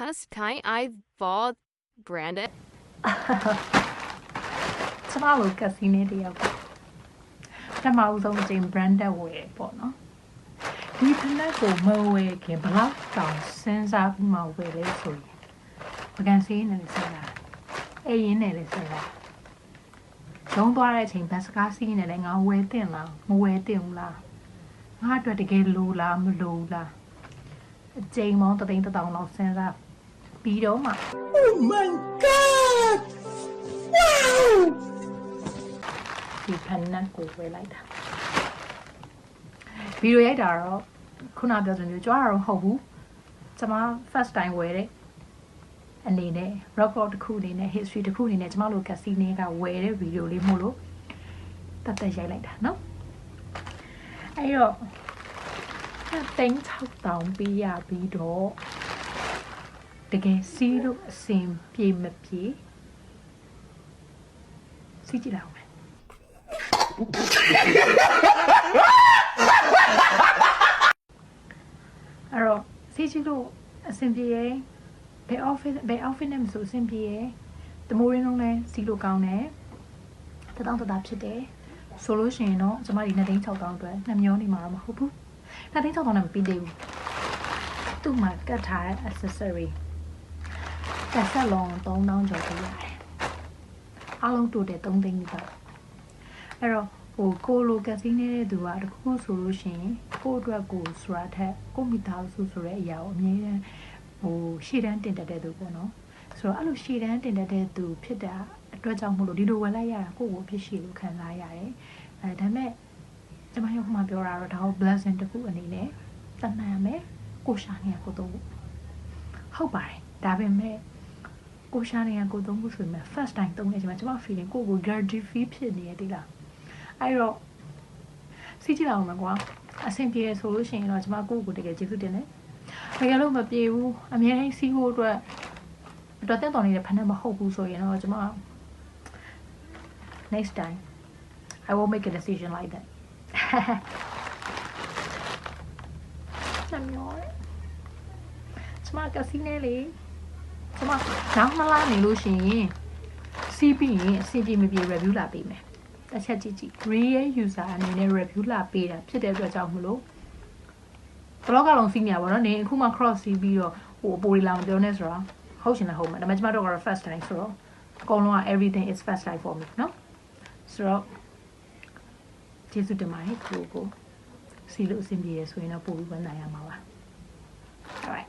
ask, can I bought branded? ကျမတို့ကစီနေတယောက်ကပထမဦးဆုံးအချိန် branded ဝယ်ပေါ့နော်ဒီဖနက်ကိုမဝယ်ခင်ဘလောက်တောင်စဉ်းစားပြီးမှဝယ်လဲဆိုရင်ပကံစီးနေလေစဉ်းစားအေးရင်းနေလေစဉ်းစားလုံးသွားတဲ့အချိန်ဘတ်စကားစီးနေတယ်ငါဝယ်တင်လားမဝယ်တင်ဘူးလားငါအတွက်တကယ်လိုလားမလိုဘူးလားအချိန်မောင်းတစ်တောင်လောက်စဉ်းစားပြီးတော့မှ Oh my God! Wow! ဒီဖနက်ကိုဝယ်လိုက်တာဗီဒီယိုရိုက်တာတော့ခုနပြောသလိုမျိုးကြွားတာတော့မဟုတ်ဘူးကျွန်မ first time ဝယ်တဲ့အနေနဲ့ record တစ်ခုအနေနဲ့ history တစ်ခုအနေနဲ့ကျွန်မတို့ကစီနေကဝယ်တဲ့ဗီဒီယိုလေးမို့လို့တတ်ရိုက်လိုက်တာเนาะအဲ့တော့6,000ပေးရပြီးတော့တကယ်စီးလို့အစင်ပြေမပြေစီးကြည့်လိုက်အောင်မယ်အဲ့တော့စီးကြည့်လို့အစင်ပြေရဲ့ဘယ် outfit နဲ့မဆိုအစင်ပြေရဲ့တမိုးရင်းလုံးလဲစီးလို့ကောင်းတယ်တထောင်တဖြစ်တယ်ဆိုလို့ရှိရင်တော့ကျမဒီ2,600အတွက်နှမျောနေမှာတော့မဟုတ်ဘူး2,600နဲ့မပြီးသေးဘူးသူ့မှာကတ်ထားတဲ့ accessory ကတ်ဆက်လုံး3,000ကျော်ပေးရတယ်အားလုံးတိုးတယ်3,000နီးပါးအဲ့တော့ကိုလိုကက်စီနေတဲ့သူကတခုဆိုလို့ရှိရင်ကိုအတွက်ကိုဆိုတာထက်ကိုမိသားစုဆိုတဲ့အရာကိုအမြဲတမ်းရှေ့တန်းတင်တတ်တဲ့သူပေါ့နော်ဆိုတော့အဲ့လိုရှေ့တန်းတင်တတ်တဲ့သူဖြစ်တာအတွက်ကြောင့်မို့လို့ဒီလိုဝယ်လိုက်ရတာကိုဖြစ်ရှိလို့ခံစားရတယ်ဒါပေမဲ့ကျွန်မရောက်မှပြောတာတော့ဒါကို blessing တစ်ခုအနေနဲ့တတ်နိုင်ရမယ်ကိုရှာနေရကိုတော့ဟုတ်ပါတယ်ဒါပေမဲ့ကိုရှာနေရကိုသုံးဖို့ဆိုရင် first time သုံးနေချိန်မှာကျွန်မ feeling ကို guilty feel ဖြစ်နေရတယ်လားအဲ့တော့စီးကြည့်အောင်မယ်ကွာအဆင်ပြေဆိုလို့ရှိရင်တော့ကျွန်မကိုတကယ်ကျေးဇူးတင်တယ်တကယ်လို့မပြေဘူးအများကြီးစီးဖို့အတွက်တက်တော်နေတဲ့ဖက်နဲ့မဟုတ်ဘူးဆိုရင်တော့ကျွန်မ next time I will make a decision like that နမျောကျွန်မကစီးနေလေကျွန်မနောက်မလာနေလို့ရှိရင်စီးပြီးရင်အဆင်ပြေမပြေ review လာပေးမယ်တစ်ချက်ကြည့် real user အနေနဲ့ review လာပေးတာဖြစ်တဲ့အတွက်ကြောင့်မလို့ blog ကလုံးစီးနေရပါတော့နေအခုမှ cross စီးပြီးတော့အပေါ်လာမပြောနဲ့ဆိုတော့ဟုတ်ရှင်လည်းဟုတ်မှာဒါပေမဲ့ကျွန်မတို့ကတော့ first time ဆိုတော့အကုန်လုံးက everything is first time for me နော်ဆိုတော့ကျေးဇူးတင်ပါတယ်ကိုစီးလို့အဆင်ပြေရဆိုရင်တော့ပို့ပြီးဝင်နိုင်ရမှာပါ alright